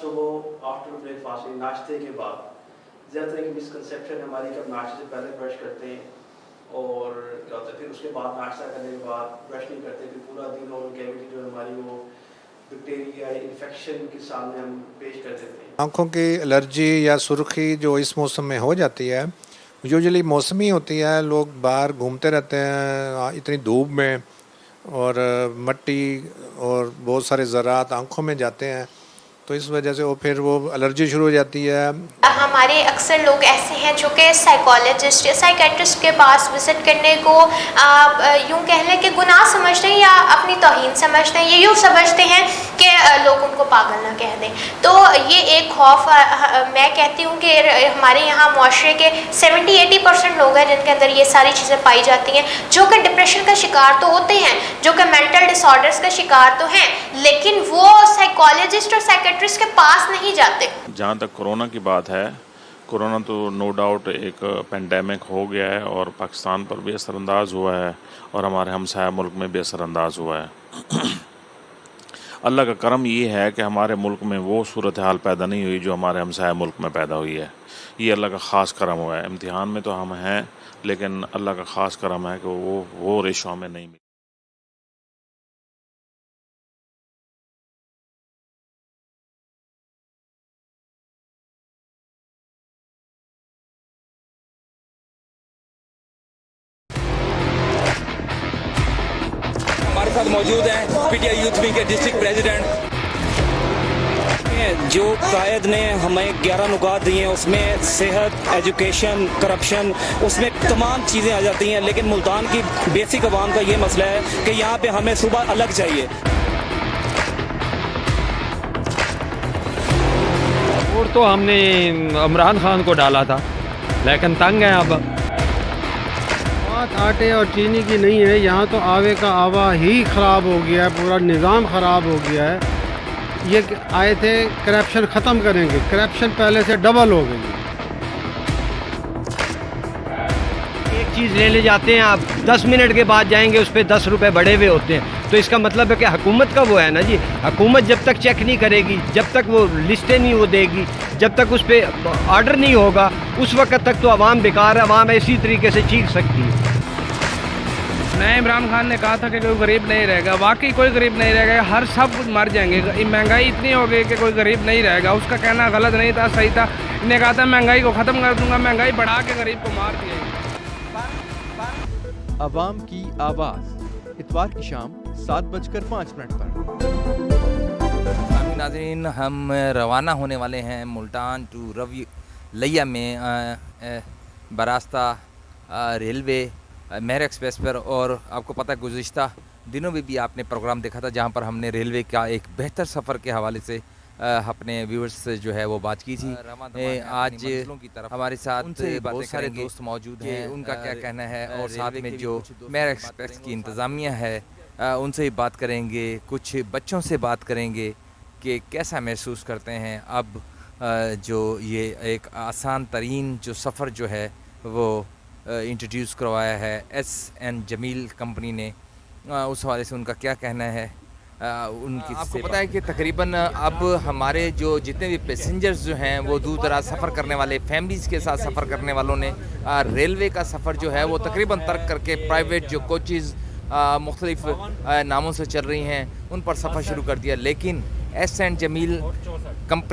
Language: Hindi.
सुबह आफ्टर ब्रेकफास्ट नाश्ते के बाद ज़्यादातर एक मिसकंसेप्शन हमारी कि हम नाश्ते से पहले ब्रश करते हैं और क्या होता है फिर उसके बाद नाश्ता करने के बाद ब्रश नहीं करते, फिर पूरा दिन और कैविटी जो हमारी वो बैक्टीरिया इन्फेक्शन के सामने हम पेश कर देते हैं। आँखों की एलर्जी या सुर्खी जो इस मौसम में हो जाती है यूजुअली मौसमी होती है। लोग बाहर घूमते रहते हैं इतनी धूप में और मट्टी और बहुत सारे ज़रात आँखों में जाते हैं, तो इस वजह से वो फिर वो एलर्जी शुरू हो जाती है। हमारे अक्सर लोग ऐसे हैं जो कि साइकोलॉजिस्ट या साइकेट्रिस्ट के पास विज़िट करने को यूँ कह लें कि गुनाह समझते हैं या अपनी तौहीन समझते हैं, ये यूँ समझते हैं कि लोग उनको पागल ना कह दें। तो ये एक खौफ मैं कहती हूँ कि हमारे यहाँ मुआशरे के 70-80% लोग हैं जिनके अंदर ये सारी चीज़ें पाई जाती हैं, जो कि डिप्रेशन का शिकार तो होते हैं, जो कि मेंटल डिसऑर्डर्स का शिकार तो हैं, लेकिन वो साइकोलॉजिस्ट और साइकेट्रिस्ट के पास नहीं जाते। जहाँ तक कोरोना की बात है, कोरोना तो नो डाउट एक पेंडेमिक हो गया है और पाकिस्तान पर भी असरअंदाज हुआ है और हमारे हमसाया मुल्क में भी असरअंदाज हुआ है। अल्लाह का करम ये है कि हमारे मुल्क में वो सूरत हाल पैदा नहीं हुई जो हमारे हमसाया मुल्क में पैदा हुई है। ये अल्लाह का ख़ास करम हुआ है। इम्तिहान में तो हम हैं, लेकिन अल्लाह का ख़ास करम है कि वो रेशो हमें नहीं मिली। हमारे साथ मौजूद हैं पीटीआई यूथ विंग के डिस्ट्रिक्ट प्रेसिडेंट। जो कायद ने हमें 11 नुकात दिए हैं उसमें सेहत, एजुकेशन, करप्शन, उसमें तमाम चीज़ें आ जाती हैं, लेकिन मुल्तान की बेसिक अवाम का ये मसला है कि यहाँ पे हमें सुबह अलग चाहिए। और तो हमने इमरान खान को डाला था, लेकिन तंग है अब। आटे और चीनी की नहीं है, यहाँ तो आवे का आवा ही ख़राब हो गया है, पूरा निज़ाम ख़राब हो गया है। ये आए थे करप्शन ख़त्म करेंगे, करप्शन पहले से डबल हो गई है। एक चीज़ ले जाते हैं आप, 10 मिनट के बाद जाएंगे उस पर 10 रुपये बढ़े हुए होते हैं, तो इसका मतलब है कि हुकूमत का वो है ना जी। हुकूमत जब तक चेक नहीं करेगी, जब तक वो लिस्टें नहीं वो देगी, जब तक उस पर ऑर्डर नहीं होगा, उस वक्त तक तो अवाम बेकार है, अवाम इसी तरीके से चीख सकती है। नए इमरान खान ने कहा था कि कोई गरीब नहीं रहेगा, वाकई कोई गरीब नहीं रहेगा, हर सब कुछ मर जाएंगे। महंगाई इतनी हो गई कि कोई गरीब नहीं रहेगा। उसका कहना गलत नहीं था, सही था। इन्हें कहा था महंगाई को ख़त्म कर दूंगा, महंगाई बढ़ा के गरीब को मार दिया। अवाम की आवाज़ इतवार की शाम 7:05 पर। नाज़रीन, हम रवाना होने वाले हैं मुल्तान टू रवैया में बरास्ता रेलवे मेहर एक्सप्रेस पर। और आपको पता है गुज़िश्ता दिनों में भी आपने प्रोग्राम देखा था जहां पर हमने रेलवे का एक बेहतर सफ़र के हवाले से अपने व्यूअर्स से जो है वो बात की थी। आज हमारे साथ बहुत सारे दोस्त मौजूद हैं, उनका क्या कहना है और साथ में जो मेहर एक्सप्रेस की इंतज़ामिया है उनसे ही बात करेंगे, कुछ बच्चों से बात करेंगे कि कैसा महसूस करते हैं अब जो ये एक आसान तरीन जो सफ़र जो है वो इंट्रोड्यूस करवाया है SN जमील कंपनी ने। उस हवाले से उनका क्या कहना है उनकी। आपको पता है कि तकरीबन अब हमारे जो जितने भी पैसेंजर्स जो हैं वो दूर दराज सफ़र करने वाले फैमिलीज़ के साथ सफ़र करने वालों ने रेलवे का सफ़र जो है वो तकरीबन तर्क करके प्राइवेट जो कोचेज़ मुख्तलिफ नामों से चल रही हैं उन पर सफ़र शुरू कर दिया। लेकिन SN जमील कंपनी